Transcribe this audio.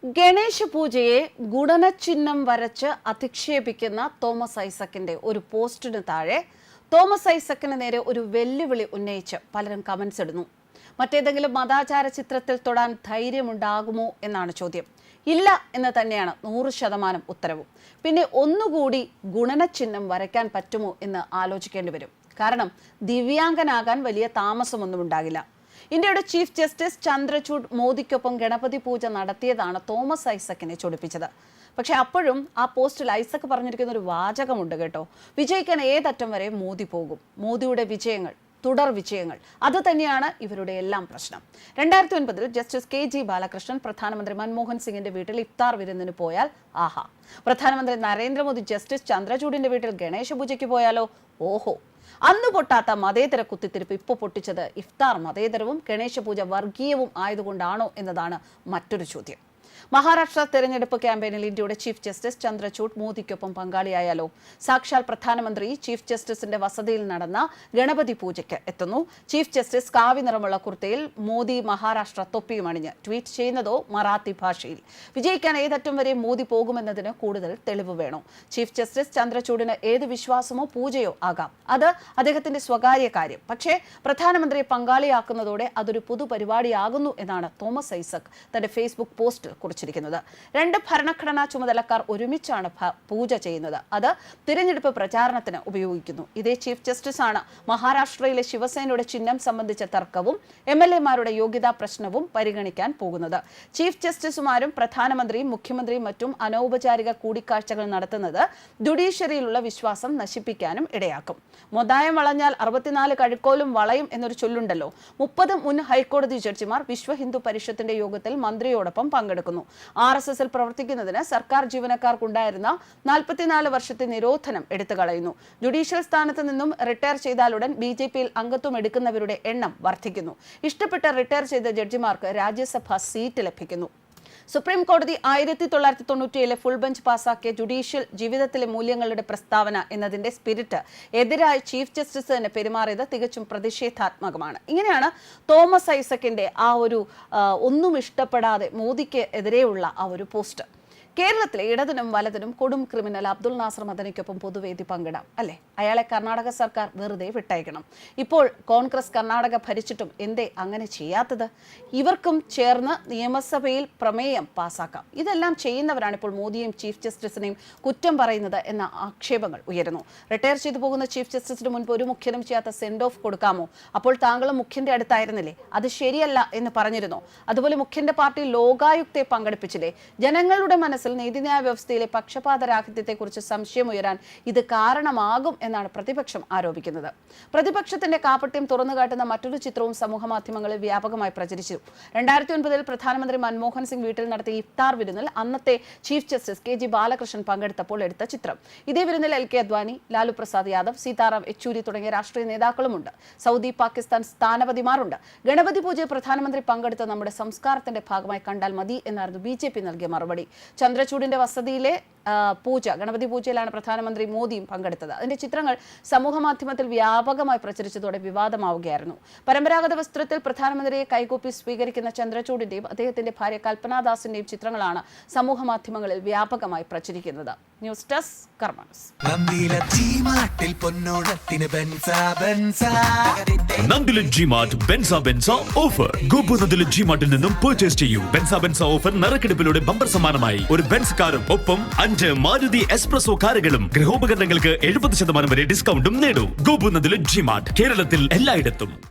ഗണേശ പൂജയെ ഗുണനചിഹ്നം വരച്ച് അധിക്ഷേപിക്കുന്ന തോമസ് ഐസക്കിന്റെ ഒരു പോസ്റ്റിന് താഴെ തോമസ് ഐസക്കിന് നേരെ ഒരു വെല്ലുവിളി ഉന്നയിച്ച് പലരും കമന്റ്സ് ഇടുന്നു. മറ്റേതെങ്കിലും മതാചാര ചിത്രത്തിൽ തൊടാൻ ധൈര്യമുണ്ടാകുമോ എന്നാണ് ചോദ്യം. ഇല്ല എന്ന് തന്നെയാണ് 100% ഉത്തരവും. പിന്നെ ഒന്നുകൂടി ഗുണനചിഹ്നം വരയ്ക്കാൻ പറ്റുമോ എന്ന് ആലോചിക്കേണ്ടി വരും. കാരണം ദിവ്യാംഗനാകാൻ വലിയ താമസമൊന്നും ഉണ്ടാകില്ല. ഇന്ത്യയുടെ ചീഫ് ജസ്റ്റിസ് ചന്ദ്രചൂഡ് മോദിക്കൊപ്പം ഗണപതി പൂജ നടത്തിയതാണ് തോമസ് ഐസക്കിനെ ചൊടിപ്പിച്ചത്. പക്ഷെ അപ്പോഴും ആ പോസ്റ്റിൽ ഐസക് പറഞ്ഞിരിക്കുന്ന ഒരു വാചകമുണ്ട് കേട്ടോ. വിജയിക്കാൻ ഏതറ്റം വരെ മോദി പോകും. മോദിയുടെ വിജയങ്ങൾ, തുടർ വിജയങ്ങൾ, അത് തന്നെയാണ് ഇവരുടെ എല്ലാം പ്രശ്നം. 2009 ജസ്റ്റിസ് KG ബാലകൃഷ്ണൻ പ്രധാനമന്ത്രി മൻമോഹൻ സിംഗിന്റെ വീട്ടിൽ ഇഫ്താർ വിരുന്നിന് പോയാൽ ആഹാ, പ്രധാനമന്ത്രി നരേന്ദ്രമോദി ജസ്റ്റിസ് ചന്ദ്രചൂഡിന്റെ വീട്ടിൽ ഗണേശ പൂജയ്ക്ക് പോയാലോ ഓഹോ. അന്ന് പൊട്ടാത്ത മതേതര കുത്തിത്തിരിപ്പ് ഇപ്പോൾ പൊട്ടിച്ചത് ഇഫ്താർ മതേതരവും ഗണേശ പൂജ വർഗീയവും ആയതുകൊണ്ടാണോ എന്നതാണ് മറ്റൊരു ചോദ്യം. മഹാരാഷ്ട്ര തെരഞ്ഞെടുപ്പ് ക്യാമ്പയിനിൽ ഇന്ത്യയുടെ ചീഫ് ജസ്റ്റിസ് ചന്ദ്രചൂഡ് മോദിക്കൊപ്പം പങ്കാളിയായാലോ? സാക്ഷാൽ പ്രധാനമന്ത്രി ചീഫ് ജസ്റ്റിസിന്റെ വസതിയിൽ നടന്ന ഗണപതി പൂജയ്ക്ക് എത്തുന്നു. ചീഫ് ജസ്റ്റിസ് കാവി നിറമുള്ള കുർത്തയിൽ, മോദി മഹാരാഷ്ട്ര തൊപ്പിയും അണിഞ്ഞ് ട്വീറ്റ് ചെയ്യുന്നതോ മറാത്തി ഭാഷയിൽ. വിജയിക്കാൻ ഏതറ്റം വരെ മോദി പോകുമെന്നതിന് കൂടുതൽ തെളിവ് വേണോ? ചീഫ് ജസ്റ്റിസ് ചന്ദ്രചൂഡിന് ഏത് വിശ്വാസമോ പൂജയോ ആകാം, അത് അദ്ദേഹത്തിന്റെ സ്വകാര്യ കാര്യം. പക്ഷേ പ്രധാനമന്ത്രിയെ പങ്കാളിയാക്കുന്നതോടെ അതൊരു പൊതുപരിപാടിയാകുന്നു എന്നാണ് തോമസ് ഐസക് തന്റെ ഫേസ്ബുക്ക് പോസ്റ്റിൽ കുറിച്ചിരിക്കുന്നത്. 2 ഭരണഘടനാ ചുമതലക്കാർ ഒരുമിച്ചാണ് പൂജ ചെയ്യുന്നത്. അത് തിരഞ്ഞെടുപ്പ് പ്രചാരണത്തിന് ഉപയോഗിക്കുന്നു. ഇതേ ചീഫ് ജസ്റ്റിസ് ആണ് മഹാരാഷ്ട്രയിലെ ശിവസേനയുടെ ചിഹ്നം സംബന്ധിച്ച തർക്കവും MLA-മാരുടെ യോഗ്യതാ പ്രശ്നവും പരിഗണിക്കാൻ പോകുന്നത്. ചീഫ് ജസ്റ്റിസുമാരും പ്രധാനമന്ത്രിയും മുഖ്യമന്ത്രിയും മറ്റും അനൗപചാരിക കൂടിക്കാഴ്ചകൾ നടത്തുന്നത് ജുഡീഷ്യറിയിലുള്ള വിശ്വാസം നശിപ്പിക്കാനും ഇടയാക്കും. മൊതായം വളഞ്ഞാൽ 64 കഴുക്കോലും വളയും എന്നൊരു ചൊല്ലുണ്ടല്ലോ. 30 മുൻ ഹൈക്കോടതി ജഡ്ജിമാർ വിശ്വ ഹിന്ദു പരിഷത്തിന്റെ യോഗത്തിൽ മന്ത്രിയോടൊപ്പം പങ്കെടുക്കുന്നു. RSSൽ പ്രവർത്തിക്കുന്നതിന് സർക്കാർ ജീവനക്കാർക്കുണ്ടായിരുന്ന 44 വർഷത്തെ നിരോധനം എടുത്തു കളയുന്നു. ജുഡീഷ്യൽ സ്ഥാനത്ത് നിന്നും റിട്ടയർ ചെയ്താലുടൻ BJPയിൽ അംഗത്വം എടുക്കുന്നവരുടെ എണ്ണം വർദ്ധിക്കുന്നു. ഇഷ്ടപ്പെട്ട റിട്ടയർ ചെയ്ത ജഡ്ജിമാർക്ക് രാജ്യസഭാ സീറ്റ് ലഭിക്കുന്നു. സുപ്രീം കോടതി 1997 ഫുൾ ബെഞ്ച് പാസാക്കിയ ജുഡീഷ്യൽ ജീവിതത്തിലെ മൂല്യങ്ങളുടെ പ്രസ്താവന എന്നതിന്റെ സ്പിരിറ്റ് എതിരായി ചീഫ് ജസ്റ്റിസ് തന്നെ പെരുമാറിയത് തികച്ചും പ്രതിഷേധാത്മകമാണ്. ഇങ്ങനെയാണ് തോമസ് ഐസക്കിന്റെ ആ ഒരു ഒന്നും ഇഷ്ടപ്പെടാതെ മോദിക്ക് എതിരെയുള്ള ആ ഒരു പോസ്റ്റ്. കേരളത്തിലെ ഇടതിനും വലതിനും കൊടും ക്രിമിനൽ അബ്ദുൾ നാസർ മദനിക്കൊപ്പം പൊതുവേദി പങ്കിടാം അല്ലേ? അയാളെ കർണാടക സർക്കാർ വെറുതെ വിട്ടയക്കണം. ഇപ്പോൾ കോൺഗ്രസ് കർണാടക ഭരിച്ചിട്ടും എന്തേ അങ്ങനെ ചെയ്യാത്തത്? ഇവർക്കും ചേർന്ന് നിയമസഭയിൽ പ്രമേയം പാസാക്കാം. ഇതെല്ലാം ചെയ്യുന്നവരാണ് ഇപ്പോൾ മോദിയെയും ചീഫ് ജസ്റ്റിസിനെയും കുറ്റം പറയുന്നത് എന്ന ആക്ഷേപങ്ങൾ ഉയരുന്നു. റിട്ടയർ ചെയ്തു പോകുന്ന ചീഫ് ജസ്റ്റിസിന് മുൻപ് ഒരു മുഖ്യനും ചെയ്യാത്ത സെൻഡ് ഓഫ് കൊടുക്കാമോ? അപ്പോൾ താങ്കളും മുഖ്യന്റെ അടുത്തായിരുന്നില്ലേ? അത് ശരിയല്ല എന്ന് പറഞ്ഞിരുന്നോ? അതുപോലെ മുഖ്യന്റെ പാർട്ടി ലോകായുക്തയെ പങ്കെടുപ്പിച്ചില്ലേ? ജനങ്ങളുടെ മനസ്സിൽ നീതിന്യായ വ്യവസ്ഥയിലെ പക്ഷപാതരാഹിത്യത്തെക്കുറിച്ച് സംശയമുയരാൻ ഇത് കാരണമാകും എന്നാണ് പ്രതിപക്ഷം ആരോപിക്കുന്നത്. പ്രതിപക്ഷത്തിന്റെ കാപട്യം തുറന്നുകാട്ടുന്ന മറ്റൊരു ചിത്രവും സമൂഹ മാധ്യമങ്ങളിൽ വ്യാപകമായി പ്രചരിച്ചു. 2009 പ്രധാനമന്ത്രി മൻമോഹൻ സിംഗ് വീട്ടിൽ നടത്തിയ ഇഫ്താർ വിരുന്നിൽ അന്നത്തെ ചീഫ് ജസ്റ്റിസ് KG ബാലകൃഷ്ണൻ പങ്കെടുത്തപ്പോൾ എടുത്ത ചിത്രം. ഇതേ വിരുന്നിൽ LK അദ്വാനി, ലാലു പ്രസാദ് യാദവ്, സീതാറാം യെച്ചൂരി തുടങ്ങിയ രാഷ്ട്രീയ നേതാക്കളുമുണ്ട്. സൗദി, പാകിസ്ഥാൻ സ്ഥാനപതിമാരുണ്ട്. ഗണപതി പൂജയിൽ പ്രധാനമന്ത്രി പങ്കെടുത്ത നമ്മുടെ സംസ്കാരത്തിന്റെ ഭാഗമായി കണ്ടാൽ മതി എന്നായിരുന്നു BJP നൽകിയ മറുപടി. ചന്ദ്രചൂഡിന്റെ വസതിയിലെ പൂജ, ഗണപതി പൂജയിലാണ് പ്രധാനമന്ത്രി മോദിയും പങ്കെടുത്തത്. അതിന്റെ ചിത്രങ്ങൾ സമൂഹ മാധ്യമത്തിൽ വ്യാപകമായി പ്രചരിച്ചതോടെ വിവാദമാവുകയായിരുന്നു. പരമ്പരാഗത വസ്ത്രത്തിൽ പ്രധാനമന്ത്രിയെ കൈകൂപ്പി സ്വീകരിക്കുന്ന ചന്ദ്രചൂഡിന്റെയും അദ്ദേഹത്തിന്റെ ഭാര്യ കൽപ്പനാദാസിന്റെയും ചിത്രങ്ങളാണ് സമൂഹ മാധ്യമങ്ങളിൽ വ്യാപകമായി പ്രചരിക്കുന്നത്. ന്യൂസ് ഡെസ്ക് കർമ്മ. നന്ദില ജിമാർട്ട് ബെൻസ ബെൻസ ഓഫർ. ഗോപു നന്ദില ജിമാർട്ടിൽ നിന്നും പർച്ചേസ് ചെയ്യൂ. ബെൻസ ബെൻസ ഓഫർ നറുക്കെടുപ്പിലൂടെ ബമ്പർ സമ്മാനമായി ഒരു ബെൻസ് കാറും ഒപ്പം 5 മാരുതി എക്സ്പ്രസോ കാറുകളും ഗൃഹോപകരണങ്ങൾക്ക് 70% വരെ ഡിസ്കൗണ്ടും നേടൂ. ഗോപു നന്ദില ജിമാർട്ട് കേരളത്തിൽ എല്ലായിടത്തും.